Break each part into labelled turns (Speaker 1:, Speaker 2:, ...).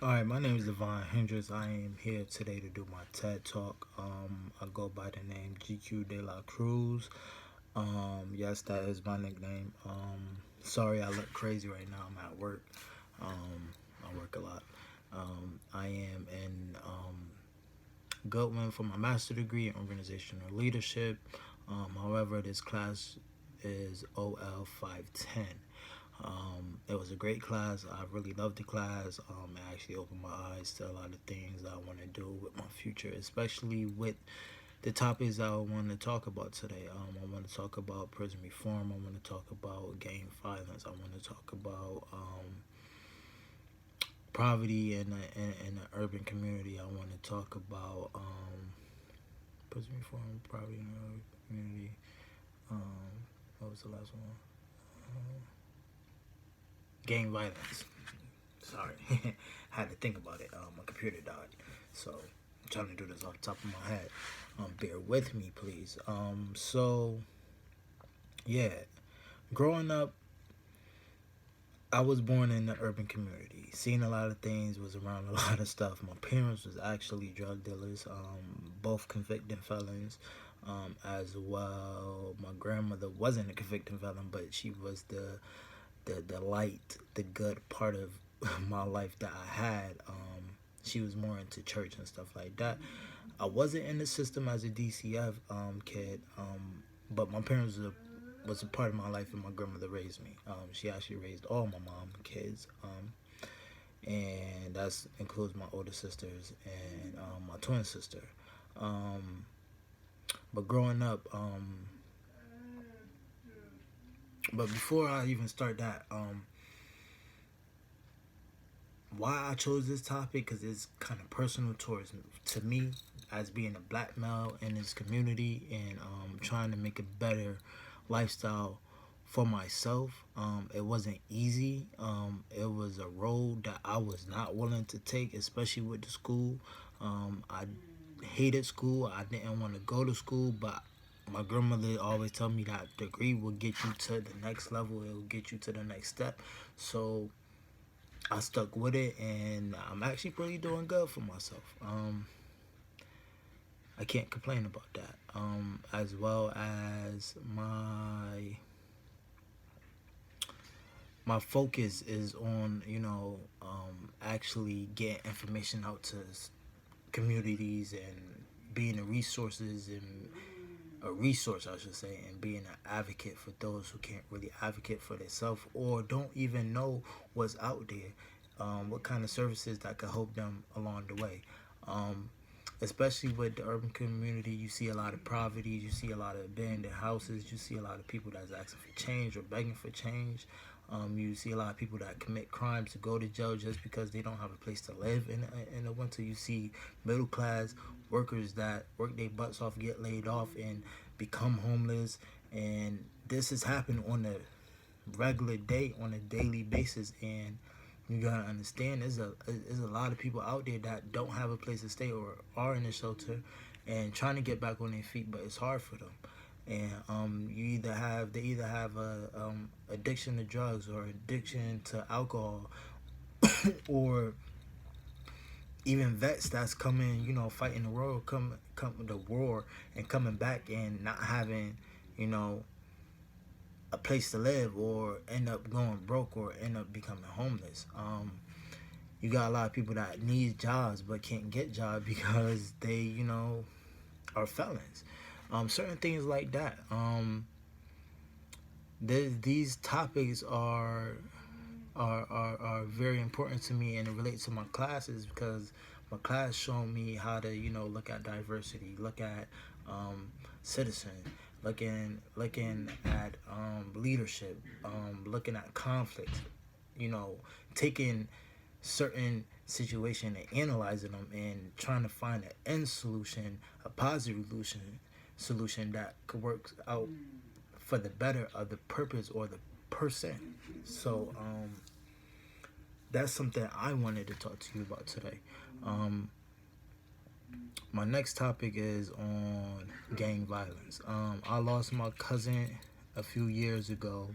Speaker 1: Alright, my name is Devon Hendricks. I am here today to do my TED Talk. I go by the name GQ De La Cruz. Yes, that is my nickname. Sorry I look crazy right now. I'm at work. I work a lot. I am in Goodwin for my master's degree in organizational leadership. However, this class is OL510. It was a great class. I really loved the class. It actually opened my eyes to a lot of things I want to do with my future, especially with the topics I want to talk about today. I want to talk about prison reform. I want to talk about gang violence. I want to talk about poverty in the urban community. I want to talk about prison reform, poverty in the urban community. What was the last one? Gang violence. Sorry, I had to think about it. My computer died, so I'm trying to do this off the top of my head. Bear with me, please. Yeah, growing up, I was born in the urban community. Seeing a lot of things, was around a lot of stuff. My parents was actually drug dealers, both convicted felons, as well. My grandmother wasn't a convicted felon, but she was the light, the good part of my life that I had. She was more into church and stuff like that. I wasn't in the system as a DCF kid, but my parents was a part of my life, and my grandmother raised me. She actually raised all my mom kids, and that includes my older sisters and my twin sister. Um, but growing up, but before I even start that, why I chose this topic, because it's kind of personal towards to me as being a black male in this community, and trying to make a better lifestyle for myself. It wasn't easy. It was a road that I was not willing to take, especially with the school. I hated school. I didn't want to go to school, but my grandmother always told me that degree will get you to the next level. It will get you to the next step. So I stuck with it, and I'm actually pretty doing good for myself. I can't complain about that. As well as my focus is on actually getting information out to communities and being a resource, I should say, and being an advocate for those who can't really advocate for themselves or don't even know what's out there, what kind of services that could help them along the way. Um, Especially with the urban community, you see a lot of poverty, you see a lot of abandoned houses, you see a lot of people that's asking for change or begging for change. You see a lot of people that commit crimes to go to jail just because they don't have a place to live in the winter. You see middle class workers that work their butts off, get laid off, and become homeless. And this has happened on a regular day, on a daily basis. And you gotta understand, there's a lot of people out there that don't have a place to stay or are in a shelter and trying to get back on their feet, but it's hard for them. And they either have a addiction to drugs or addiction to alcohol, or even vets that's coming, fighting the war, come the war, and coming back and not having, you know, a place to live, or end up going broke, or end up becoming homeless. You got a lot of people that need jobs but can't get jobs because they, are felons. Certain things like that. These topics are very important to me, and it relates to my classes because my class showed me how to look at diversity, look at citizen, looking at leadership, looking at conflict, taking certain situation and analyzing them and trying to find an end solution, a positive solution that could work out for the better of the purpose or the person. So that's something I wanted to talk to you about today. My next topic is on gang violence. I lost my cousin a few years ago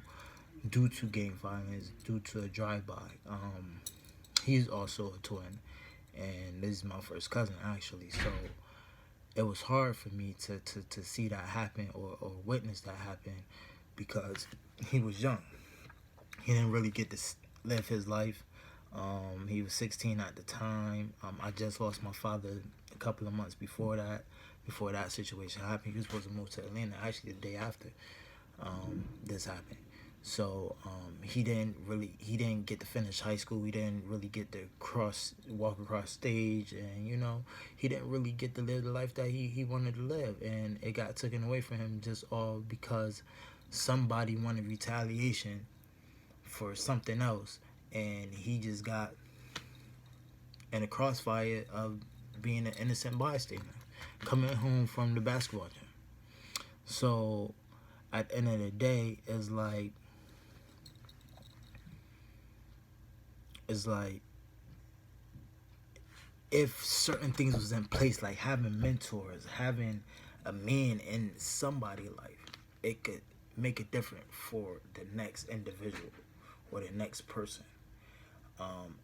Speaker 1: due to gang violence, due to a drive-by. he's also a twin, and this is my first cousin actually. So it was hard for me to see that happen, or witness that happen, because he was young. He didn't really get to live his life. He was 16 at the time. I just lost my father a couple of months before that. Before that situation happened, he was supposed to move to Atlanta. Actually, the day after this happened. So he didn't get to finish high school. He didn't really get to walk across stage, and he didn't really get to live the life that he wanted to live, and it got taken away from him just all because somebody wanted retaliation for something else, and he just got in a crossfire of being an innocent bystander coming home from the basketball gym. So at the end of the day, it's like if certain things was in place, like having mentors, having a man in somebody's life, it could make it different for the next individual or the next person,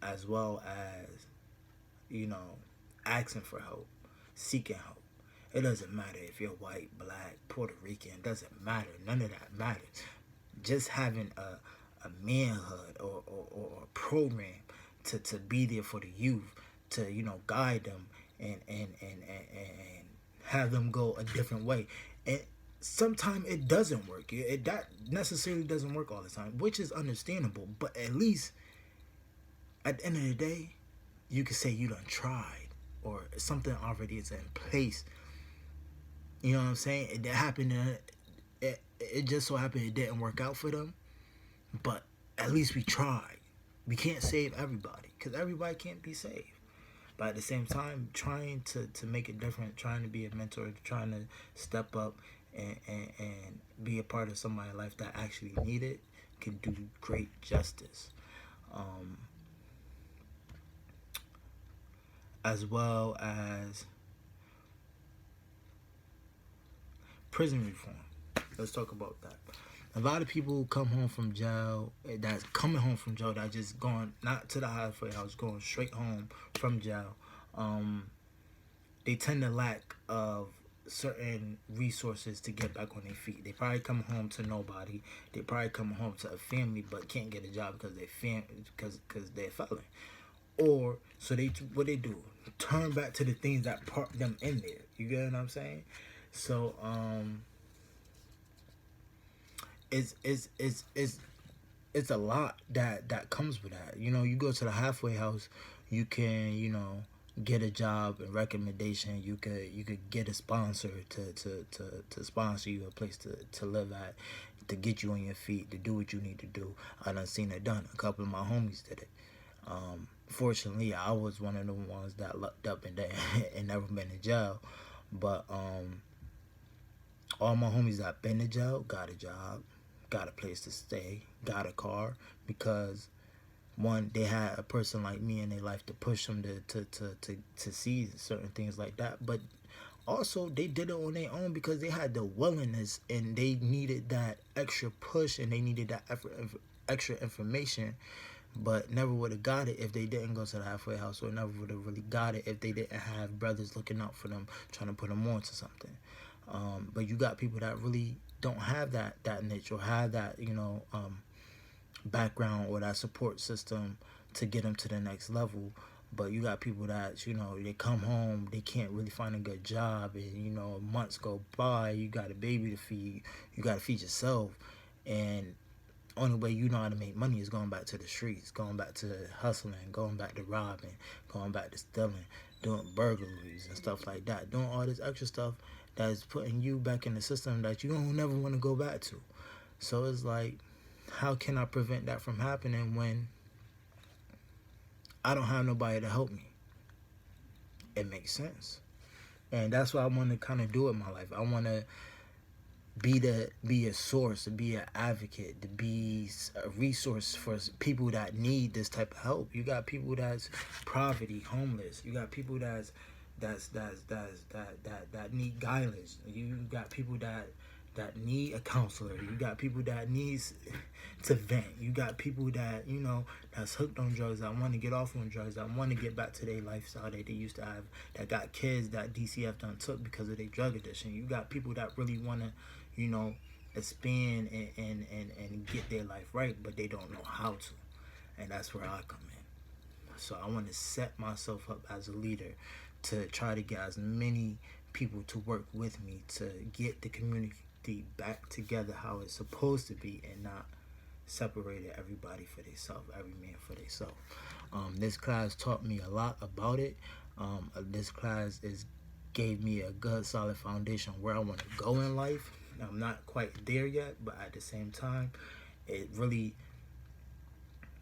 Speaker 1: as well as asking for help, seeking help. It doesn't matter if you're white, black, Puerto Rican. It doesn't matter. None of that matters. Just having a manhood or a program to be there for the youth, to guide them and have them go a different way. And sometimes it doesn't work. That necessarily doesn't work all the time, which is understandable. But at least at the end of the day, you can say you done tried, or something already is in place. You know what I'm saying? It happened. It just so happened it didn't work out for them, but at least we tried. We can't save everybody, because everybody can't be saved. But at the same time, trying to make it different, trying to be a mentor, trying to step up and be a part of somebody's life that actually need it, can do great justice. As well as prison reform. Let's talk about that. A lot of people who come home from jail, that's coming home from jail, that just going not to the halfway house, going straight home from jail, they tend to lack of certain resources to get back on their feet. They probably come home to nobody. They probably come home to a family but can't get a job because they're felon. Or so what they do, turn back to the things that parked them in there. You get what I'm saying? So it's a lot that comes with that. You go to the halfway house, you can get a job and recommendation. You could get a sponsor to sponsor you a place to live at, to get you on your feet, to do what you need to do. I done seen it done. A couple of my homies did it. Fortunately, I was one of the ones that lucked up and never been in jail. But all my homies that been in jail got a job, got a place to stay, got a car, because one, they had a person like me in their life to push them to see certain things like that. But also, they did it on their own because they had the willingness, and they needed that extra push, and they needed that extra information, but never would have got it if they didn't go to the halfway house, or never would have really got it if they didn't have brothers looking out for them, trying to put them on to something. But you got people that really don't have that niche, or have that background, or that support system to get them to the next level. But you got people that they come home, they can't really find a good job, and months go by, you got a baby to feed, you got to feed yourself, and only way you know how to make money is going back to the streets, going back to hustling, going back to robbing, going back to stealing, doing burglaries and stuff like that, doing all this extra stuff that's putting you back in the system that you don't never want to go back to. So it's like, how can I prevent that from happening when I don't have nobody to help me? It makes sense. And that's what I want to kind of do in my life. I want to be a source, to be an advocate, to be a resource for people that need this type of help. You got people that's poverty, homeless. You got people that need guidance. You got people that that need a counselor. You got people that needs to vent. You got people that, that's hooked on drugs, that want to get off on drugs, that want to get back to their lifestyle that they used to have, that got kids that DCF done took because of their drug addiction. You got people that really want to, expand and get their life right, but they don't know how to. And that's where I come in. So I want to set myself up as a leader to try to get as many people to work with me to get the community back together how it's supposed to be, and not separated everybody for themselves, every man for themselves. This class taught me a lot about it. This class gave me a good solid foundation where I want to go in life. I'm not quite there yet, but at the same time, it really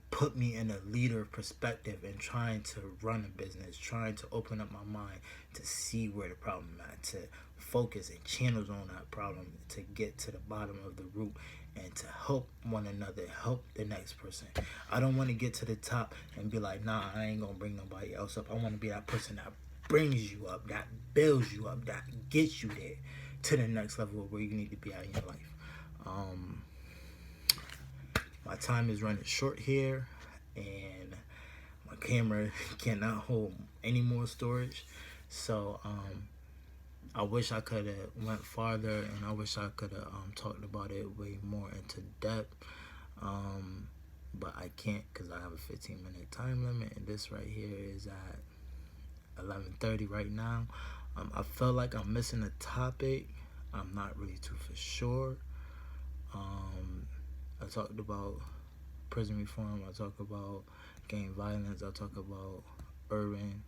Speaker 1: put me in a leader perspective and trying to run a business, trying to open up my mind to see where the problem at, to focus and channels on that problem, to get to the bottom of the root and to help one another, help the next person. I don't want to get to the top and be like, nah, I ain't gonna bring nobody else up. I want to be that person that brings you up, that builds you up, that gets you there to the next level of where you need to be at in your life. My time is running short here, and my camera cannot hold any more storage. So I wish I could have went farther, and I wish I could have talked about it way more into depth. But I can't because I have a 15-minute time limit, and this right here is at 11:30 right now. I feel like I'm missing a topic. I'm not really too for sure. I talked about prison reform. I talk about gang violence. I talk about urban.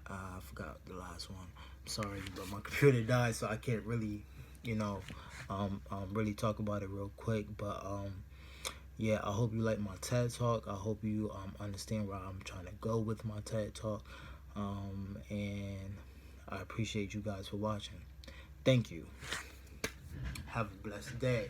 Speaker 1: I forgot the last one. I'm sorry, but my computer died, so I can't really, really talk about it real quick. But yeah, I hope you like my TED Talk. I hope you understand where I'm trying to go with my TED Talk. And I appreciate you guys for watching. Thank you. Have a blessed day.